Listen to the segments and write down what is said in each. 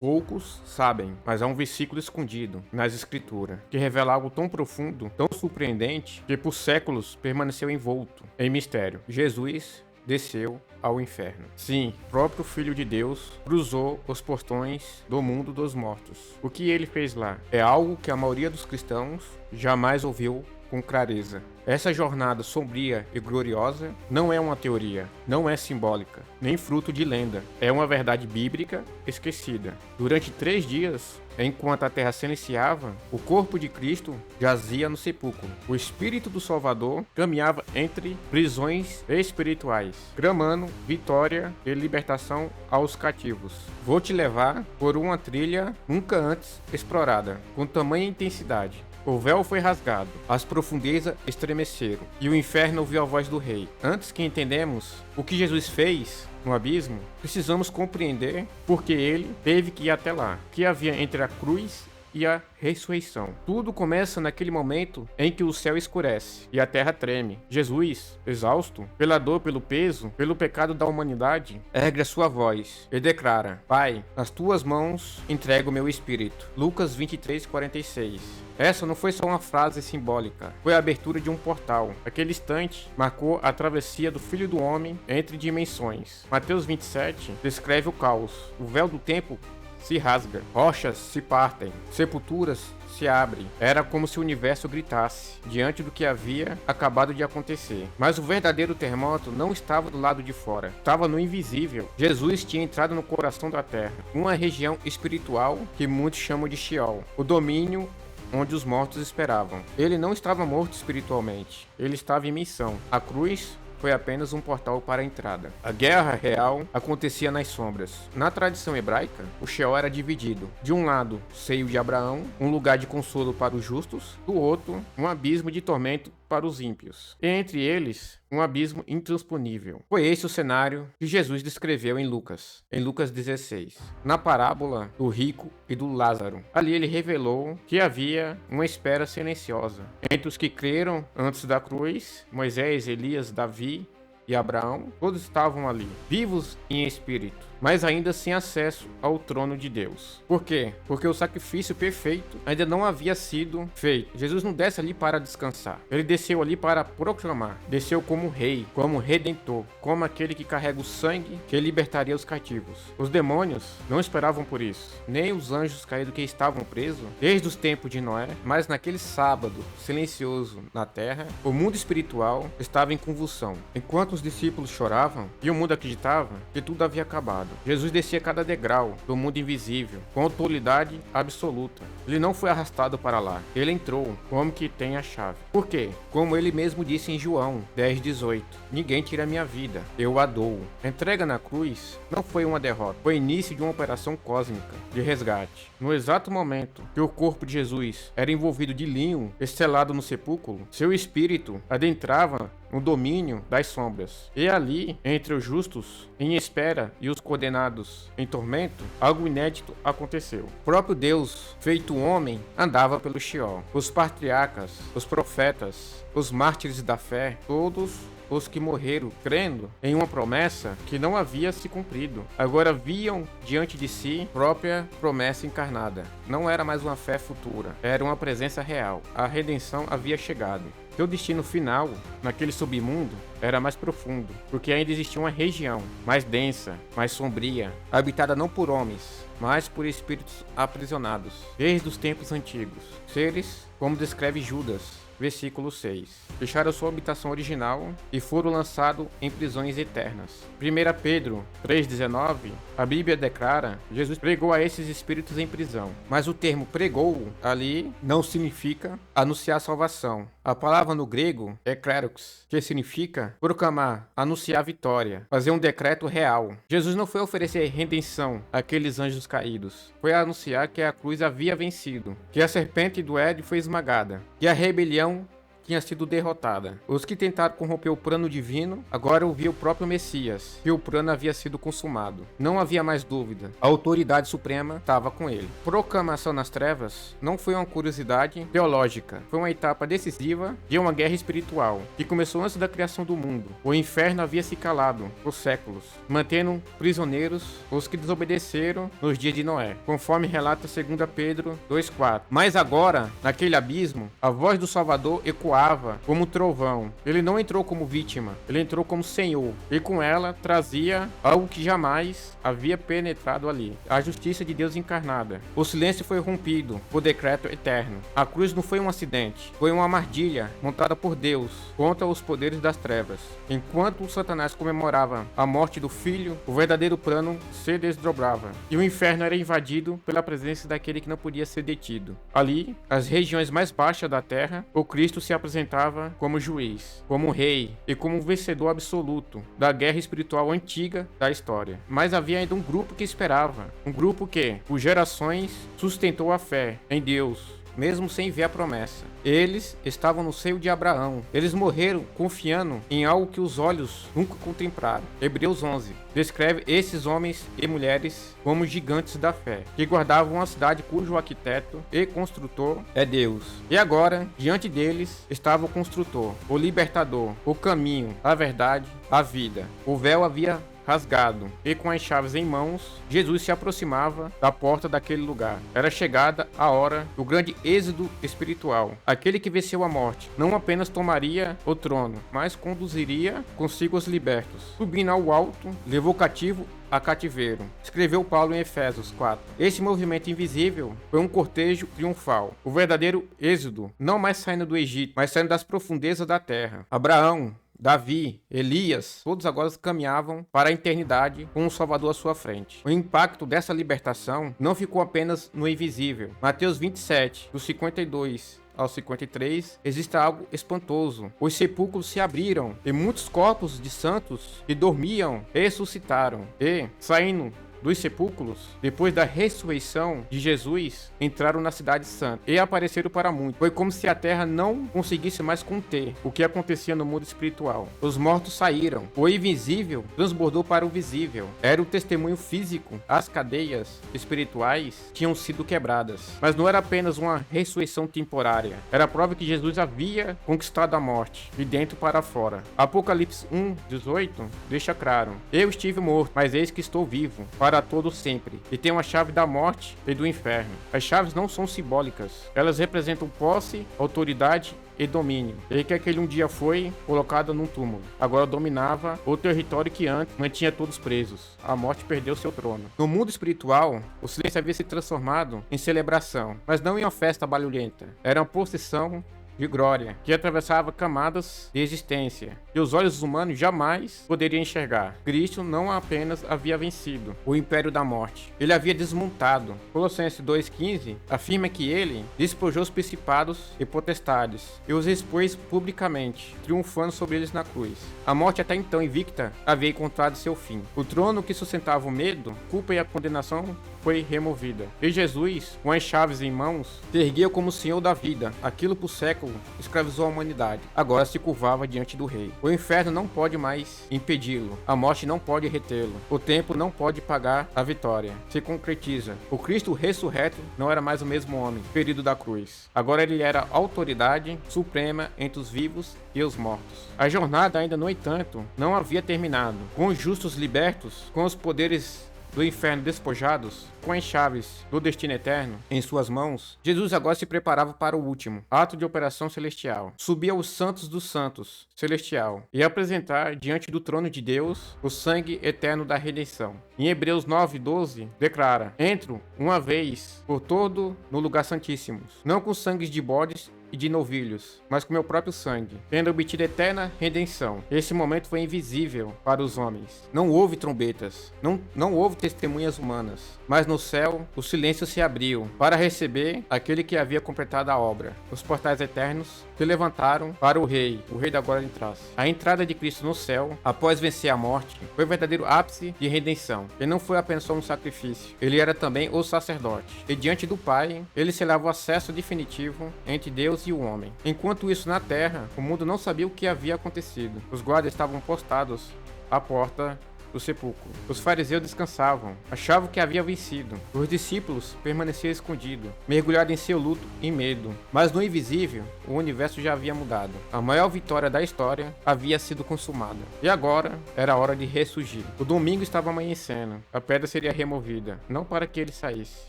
Poucos sabem, mas há um versículo escondido nas Escrituras que revela algo tão profundo, tão surpreendente, que por séculos permaneceu envolto em mistério. Jesus desceu ao inferno. Sim, o próprio Filho de Deus cruzou os portões do mundo dos mortos. O que ele fez lá é algo que a maioria dos cristãos jamais ouviu com clareza. Essa jornada sombria e gloriosa não é uma teoria, não é simbólica, nem fruto de lenda. É uma verdade bíblica esquecida. Durante 3 dias, enquanto a terra silenciava, o corpo de Cristo jazia no sepulcro. O Espírito do Salvador caminhava entre prisões espirituais, clamando vitória e libertação aos cativos. Vou te levar por uma trilha nunca antes explorada, com tamanha intensidade. O véu foi rasgado, as profundezas estremeceram, e o inferno ouviu a voz do rei. Antes que entendemos o que Jesus fez no abismo, precisamos compreender porque ele teve que ir até lá, o que havia entre a cruz e a ressurreição. Tudo começa naquele momento em que o céu escurece e a terra treme. Jesus, exausto pela dor, pelo peso, pelo pecado da humanidade, ergue a sua voz e declara: Pai, nas tuas mãos entrego o meu espírito. Lucas 23:46. Essa não foi só uma frase simbólica, foi a abertura de um portal. Aquele instante marcou a travessia do Filho do Homem entre dimensões. Mateus 27 descreve o caos. O véu do tempo se rasga, rochas se partem, sepulturas se abrem. Era como se o universo gritasse diante do que havia acabado de acontecer. Mas o verdadeiro terremoto não estava do lado de fora, estava no invisível. Jesus tinha entrado no coração da terra, uma região espiritual que muitos chamam de Sheol, o domínio onde os mortos esperavam. Ele não estava morto espiritualmente, ele estava em missão. A cruz foi apenas um portal para a entrada. A guerra real acontecia nas sombras. Na tradição hebraica, o Sheol era dividido. De um lado, seio de Abraão, um lugar de consolo para os justos, do outro, um abismo de tormento para os ímpios. E entre eles, um abismo intransponível. Foi esse o cenário que Jesus descreveu em Lucas 16, na parábola do rico e do Lázaro. Ali ele revelou que havia uma espera silenciosa entre os que creram antes da cruz. Moisés, Elias, Davi e Abraão, todos estavam ali, vivos em espírito, mas ainda sem acesso ao trono de Deus. Por quê? Porque o sacrifício perfeito ainda não havia sido feito. Jesus não desce ali para descansar. Ele desceu ali para proclamar. Desceu como rei, como redentor, como aquele que carrega o sangue que libertaria os cativos. Os demônios não esperavam por isso, nem os anjos caídos que estavam presos desde os tempos de Noé, mas naquele sábado silencioso na terra, o mundo espiritual estava em convulsão. Enquanto os discípulos choravam e o mundo acreditava que tudo havia acabado, Jesus descia cada degrau do mundo invisível com autoridade absoluta. Ele não foi arrastado para lá, ele entrou como que tem a chave. Por quê? Como ele mesmo disse em João 10:18: ninguém tira minha vida, eu a dou. A entrega na cruz não foi uma derrota, foi o início de uma operação cósmica de resgate. No exato momento que o corpo de Jesus era envolvido de linho estelado no sepulcro, seu espírito adentrava no domínio das sombras. E ali, entre os justos em espera e os condenados em tormento, algo inédito aconteceu. O próprio Deus, feito homem, andava pelo Sheol. Os patriarcas, os profetas, os mártires da fé, todos os que morreram crendo em uma promessa que não havia se cumprido, agora viam diante de si própria promessa encarnada. Não era mais uma fé futura, era uma presença real. A redenção havia chegado. Seu destino final, naquele submundo, era mais profundo, porque ainda existia uma região mais densa, mais sombria, habitada não por homens, mas por espíritos aprisionados, desde os tempos antigos. Seres, como descreve Judas, versículo 6. Deixaram sua habitação original e foram lançados em prisões eternas. 1 Pedro 3,19, a Bíblia declara: Jesus pregou a esses espíritos em prisão. Mas o termo pregou ali não significa anunciar salvação. A palavra no grego é kleros, que significa proclamar, anunciar vitória, fazer um decreto real. Jesus não foi oferecer redenção àqueles anjos caídos, foi anunciar que a cruz havia vencido, que a serpente do Éden foi esmagada, que a rebelião tinha sido derrotada. Os que tentaram corromper o plano divino agora ouviam o próprio Messias, que o plano havia sido consumado. Não havia mais dúvida. A autoridade suprema estava com ele. Proclamação nas trevas não foi uma curiosidade teológica, foi uma etapa decisiva de uma guerra espiritual que começou antes da criação do mundo. O inferno havia se calado por séculos, mantendo prisioneiros os que desobedeceram nos dias de Noé, conforme relata 2 Pedro 2,4. Mas agora, naquele abismo, a voz do Salvador ecoava como um trovão. Ele não entrou como vítima, ele entrou como Senhor, e com ela trazia algo que jamais havia penetrado ali: a justiça de Deus encarnada. O silêncio foi rompido por decreto eterno. A cruz não foi um acidente, foi uma armadilha montada por Deus contra os poderes das trevas. Enquanto Satanás comemorava a morte do Filho, o verdadeiro plano se desdobrava, e o inferno era invadido pela presença daquele que não podia ser detido. Ali, as regiões mais baixas da terra, o Cristo se apresentava como juiz, como rei e como um vencedor absoluto da guerra espiritual antiga da história. Mas havia ainda um grupo que esperava, um grupo que, por gerações, sustentou a fé em Deus, mesmo sem ver a promessa. Eles estavam no seio de Abraão. Eles morreram confiando em algo que os olhos nunca contemplaram. Hebreus 11 descreve esses homens e mulheres como gigantes da fé, que guardavam uma cidade cujo arquiteto e construtor é Deus. E agora, diante deles, estava o construtor, o libertador, o caminho, a verdade, a vida. O véu havia rasgado, e com as chaves em mãos, Jesus se aproximava da porta daquele lugar. Era chegada a hora do grande êxodo espiritual. Aquele que venceu a morte não apenas tomaria o trono, mas conduziria consigo os libertos. Subindo ao alto, levou cativo a cativeiro. Escreveu Paulo em Efésios 4. Esse movimento invisível foi um cortejo triunfal. O verdadeiro êxodo, não mais saindo do Egito, mas saindo das profundezas da terra. Abraão, Davi, Elias, todos agora caminhavam para a eternidade com o Salvador à sua frente. O impacto dessa libertação não ficou apenas no invisível. Mateus 27, do 52 ao 53, existe algo espantoso. Os sepulcros se abriram e muitos corpos de santos que dormiam ressuscitaram e, saindo dos sepulcros, depois da ressurreição de Jesus, entraram na cidade santa e apareceram para muitos. Foi como se a terra não conseguisse mais conter o que acontecia no mundo espiritual. Os mortos saíram, o invisível transbordou para o visível. Era o testemunho físico. As cadeias espirituais tinham sido quebradas, mas não era apenas uma ressurreição temporária, era a prova que Jesus havia conquistado a morte, de dentro para fora. Apocalipse 1:18 deixa claro: eu estive morto, mas eis que estou vivo para todo sempre, e tenho a chave da morte e do inferno. As chaves não são simbólicas, elas representam posse, autoridade e domínio. E que aquele um dia foi colocado num túmulo, agora dominava o território que antes mantinha todos presos. A morte perdeu seu trono. No mundo espiritual, o silêncio havia se transformado em celebração, mas não em uma festa barulhenta. Era uma procissão de glória, que atravessava camadas de existência, que os olhos humanos jamais poderiam enxergar. Cristo não apenas havia vencido o império da morte, ele havia desmontado. Colossenses 2,15 afirma que ele despojou os principados e potestades e os expôs publicamente, triunfando sobre eles na cruz. A morte, até então invicta, havia encontrado seu fim. O trono que sustentava o medo, culpa e a condenação foi removida. E Jesus, com as chaves em mãos, se erguia como Senhor da vida. Aquilo por século escravizou a humanidade. Agora se curvava diante do rei. O inferno não pode mais impedi-lo. A morte não pode retê-lo. O tempo não pode pagar a vitória. Se concretiza. O Cristo ressurreto não era mais o mesmo homem, ferido da cruz. Agora ele era a autoridade suprema entre os vivos e os mortos. A jornada ainda, no entanto, não havia terminado. Com os justos libertos, com os poderes do inferno despojados, com as chaves do destino eterno em suas mãos, Jesus agora se preparava para o último ato de operação celestial: subir aos santos dos santos celestial e apresentar diante do trono de Deus o sangue eterno da redenção. Em Hebreus 9:12 declara: entro uma vez por todo no lugar santíssimo, não com sangues de bodes e de novilhos, mas com meu próprio sangue, tendo obtido eterna redenção. Esse momento foi invisível para os homens. Não houve trombetas, não houve testemunhas humanas, mas no céu o silêncio se abriu para receber aquele que havia completado a obra. Os portais eternos se levantaram para o rei da glória de trás. A entrada de Cristo no céu, após vencer a morte, foi o verdadeiro ápice de redenção. Ele não foi apenas só um sacrifício, ele era também o sacerdote. E diante do Pai, ele selava o acesso definitivo entre Deus e o homem. Enquanto isso, na terra, o mundo não sabia o que havia acontecido. Os guardas estavam postados à porta do sepulcro. Os fariseus descansavam, achavam que havia vencido. Os discípulos permaneciam escondidos, mergulhados em seu luto e medo. Mas no invisível, o universo já havia mudado. A maior vitória da história havia sido consumada. E agora era hora de ressurgir. O domingo estava amanhecendo. A pedra seria removida, não para que ele saísse,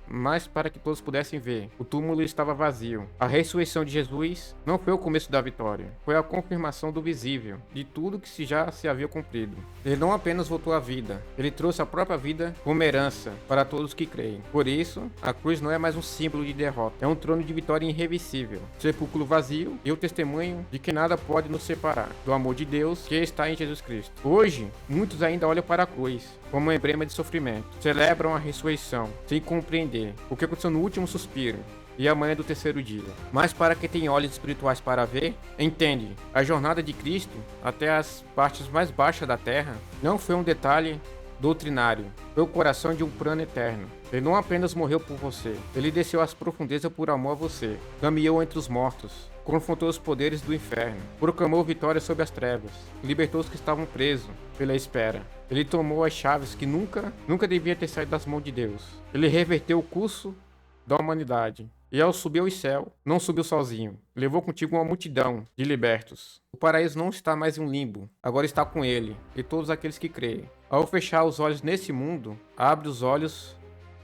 mas para que todos pudessem ver. O túmulo estava vazio. A ressurreição de Jesus não foi o começo da vitória, foi a confirmação do visível, de tudo que já se havia cumprido. Ele não apenas voltou à vida, ele trouxe a própria vida como herança para todos que creem. Por isso, a cruz não é mais um símbolo de derrota, é um trono de vitória irreversível, sepulcro vazio e o testemunho de que nada pode nos separar do amor de Deus que está em Jesus Cristo. Hoje, muitos ainda olham para a cruz como um emblema de sofrimento, celebram a ressurreição sem compreender o que aconteceu no último suspiro e amanhã do terceiro dia. Mas para quem tem olhos espirituais para ver, entende, a jornada de Cristo até as partes mais baixas da terra não foi um detalhe doutrinário, foi o coração de um plano eterno. Ele não apenas morreu por você, ele desceu às profundezas por amor a você, caminhou entre os mortos, confrontou os poderes do inferno, proclamou vitória sobre as trevas, libertou os que estavam presos pela espera. Ele tomou as chaves que nunca devia ter saído das mãos de Deus. Ele reverteu o curso da humanidade. E ao subir ao céu, não subiu sozinho. Levou contigo uma multidão de libertos. O paraíso não está mais em um limbo, agora está com ele e todos aqueles que creem. Ao fechar os olhos nesse mundo, abre os olhos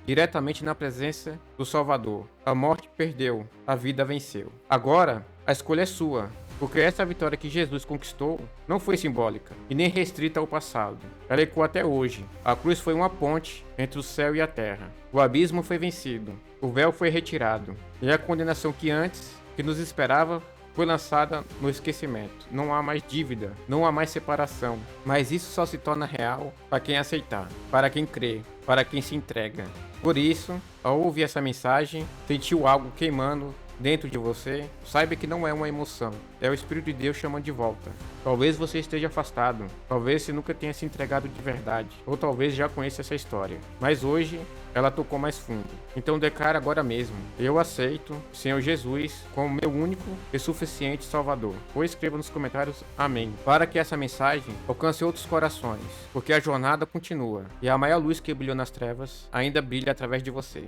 diretamente na presença do Salvador. A morte perdeu, a vida venceu. Agora, a escolha é sua, porque essa vitória que Jesus conquistou não foi simbólica e nem restrita ao passado. Ela ecoa até hoje. A cruz foi uma ponte entre o céu e a terra. O abismo foi vencido. O véu foi retirado. E a condenação que antes que nos esperava foi lançada no esquecimento. Não há mais dívida, não há mais separação. Mas isso só se torna real para quem aceitar, para quem crê, para quem se entrega. Por isso, ao ouvir essa mensagem, sentiu algo queimando dentro de você, saiba que não é uma emoção, é o Espírito de Deus chamando de volta. Talvez você esteja afastado, talvez você nunca tenha se entregado de verdade, ou talvez já conheça essa história, mas hoje ela tocou mais fundo. Então declara agora mesmo: eu aceito o Senhor Jesus como meu único e suficiente Salvador. Ou escreva nos comentários amém, para que essa mensagem alcance outros corações, porque a jornada continua e a maior luz que brilhou nas trevas ainda brilha através de você.